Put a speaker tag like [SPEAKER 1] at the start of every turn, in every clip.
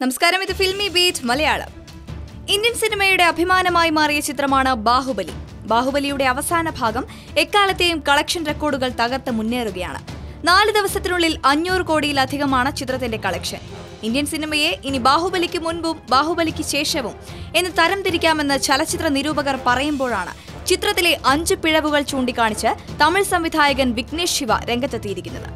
[SPEAKER 1] നമസ്കാരം, ഇത് filmy beat Malayalam. Indian സിനിമയുടെ അഭിമാനമായി മാറിയ ചിത്രമാണ് ബാഹുബലി. ബാഹുബലിയുടെ അവസാന ഭാഗം എക്കാലത്തെയും കളക്ഷൻ റെക്കോർഡുകൾ തകർത്ത് മുന്നേറുകയാണ്. 4 ദിവസത്തിനുള്ളിൽ 500 കോടിയിലധികമാണ് ചിത്രത്തിന്റെ കളക്ഷൻ. ഇന്ത്യൻ സിനിമയെ ഇനി ബാഹുബലിക്ക് മുൻപും ബാഹുബലിക്ക് ശേഷവും എന്ന് തരംതിരിക്കാമെന്ന് ചലച്ചിത്ര നിരൂപകർ പറയുമ്പോഴാണ് ചിത്രത്തിലെ 5 പിഴവുകൾ ചൂണ്ടിക്കാണിച്ച് തമിഴ് സംവിധായകൻ വിഘ്നേഷ് ശിവ രംഗത്തെത്തിയിരിക്കുന്നത്.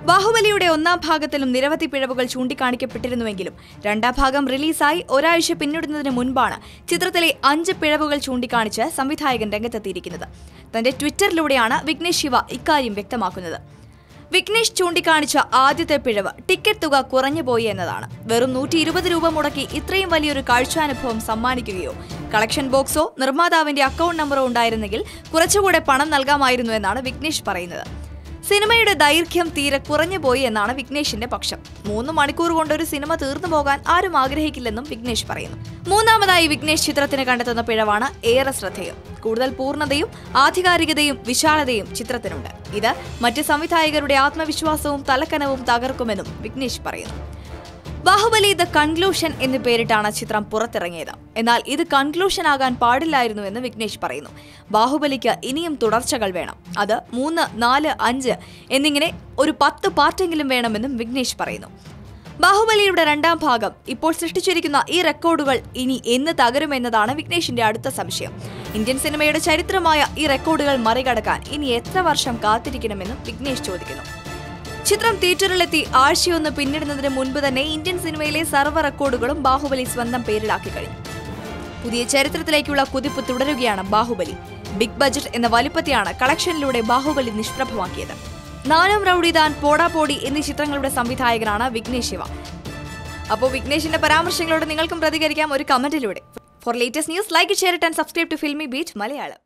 [SPEAKER 1] ബാഹുബലിയുടെ 1ാം ഭാഗത്തിലും നിരവധി പിഴവുകൾ ചൂണ്ടിക്കാണിക്കപ്പെട്ടിരുന്നുവെങ്കിലും 2ാം ഭാഗം റിലീസായി ഒരാഴ്ച പിന്നിടുന്നതിന് മുൻപാണ് ചിത്രത്തിലെ 5 പിഴവുകൾ ചൂണ്ടിക്കാണിച്ച് സംവിധായകൻ രംഗത്തെത്തിയിരിക്കുന്നത്. തന്റെ ട്വിറ്ററിലൂടെയാണ് വിഘ്നേഷ് ശിവ ഇക്കാര്യം വ്യക്തമാക്കുന്നത്. വിഘ്നേഷ് ചൂണ്ടിക്കാണിച്ച ആദ്യത്തെ പിഴവ് ടിക്കറ്റ് തുക കുറഞ്ഞുപോയി എന്നതാണ്. വെറും 120 രൂപ മുടക്കി ഇത്രയും വലിയൊരു കാഴ്ചാനുഭവം സമ്മാനിക്കുകയോ കളക്ഷൻ ബോക്സോ നിർമ്മാതാവിന്റെ അക്കൗണ്ട് നമ്പറോ ഉണ്ടായിരുന്നെങ്കിൽ കുറച്ചുകൂടെ പണം നൽകാമായിരുന്നു എന്നാണ് വിഘ്നേഷ് പറയുന്നത്. സിനിമയുടെ ദൈർഘ്യം തീരെ കുറഞ്ഞുപോയി എന്നാണ് വിഘ്നേഷിന്റെ പക്ഷം. 3 മണിക്കൂർ കൊണ്ടൊരു സിനിമ തീർന്നു പോകാൻ ആരും ആഗ്രഹിക്കില്ലെന്നും വിഘ്നേഷ് പറയുന്നു. മൂന്നാമതായി വിഘ്നേഷ് ചിത്രത്തിന് കണ്ടെത്തുന്ന പിഴവാണ് ഏറെ ശ്രദ്ധേയം. കൂടുതൽ പൂർണ്ണതയും ആധികാരികതയും വിശാലതയും ചിത്രത്തിനുണ്ട്. ഇത് മറ്റ് സംവിധായകരുടെ ആത്മവിശ്വാസവും തലക്കനവും തകർക്കുമെന്നും വിഘ്നേഷ് പറയുന്നു. ബാഹുബലി ദ കൺക്ലൂഷൻ എന്ന് പേരിട്ടാണ് ചിത്രം പുറത്തിറങ്ങിയത്. എന്നാൽ ഇത് കൺക്ലൂഷൻ ആകാൻ പാടില്ലായിരുന്നുവെന്ന് വിഘ്നേഷ് പറയുന്നു. ബാഹുബലിക്ക് ഇനിയും തുടർച്ചകൾ വേണം. അത് 3, 4, 5 എന്നിങ്ങനെ ഒരു 10 പാർട്ടെങ്കിലും വേണമെന്നും വിഘ്നേഷ് പറയുന്നു. ബാഹുബലിയുടെ 2ാം ഭാഗം ഇപ്പോൾ സൃഷ്ടിച്ചിരിക്കുന്ന ഈ റെക്കോർഡുകൾ ഇനി എന്ന് തകരുമെന്നതാണ് വിഘ്നേഷിന്റെ അടുത്ത സംശയം. ഇന്ത്യൻ സിനിമയുടെ ചരിത്രമായ ഈ റെക്കോർഡുകൾ മറികടക്കാൻ ഇനി എത്ര വർഷം കാത്തിരിക്കണമെന്നും വിഘ്നേഷ് ചോദിക്കുന്നു. ചിത്രം തിയേറ്ററിലെത്തി ആഴ്ചയൊന്ന് പിന്നിടുന്നതിന് മുൻപ് തന്നെ ഇന്ത്യൻ സിനിമയിലെ സർവ്വ റെക്കോർഡുകളും ബാഹുബലി സ്വന്തം പേരിലാക്കി കഴിഞ്ഞു. പുതിയ ചരിത്രത്തിലേക്കുള്ള കുതിപ്പ് തുടരുകയാണ് ബാഹുബലി. ബിഗ് ബജറ്റ് എന്ന വലിപ്പത്തെയാണ് കളക്ഷനിലൂടെ ബാഹുബലി നിഷ്പ്രഭമാക്കിയത്. നാനും റൌഡിദാൻ, പോടാ പോടി എന്നീ ചിത്രങ്ങളുടെ സംവിധായകനാണ് വിഘ്നേഷ് ശിവ. അപ്പോൾ വിഘ്നേഷിന്റെ പരാമർശങ്ങളോട് നിങ്ങൾക്കും പ്രതികരിക്കാം ഒരു കമന്റിലൂടെ. For latest news, like, share and subscribe to Filmibeat Malayalam.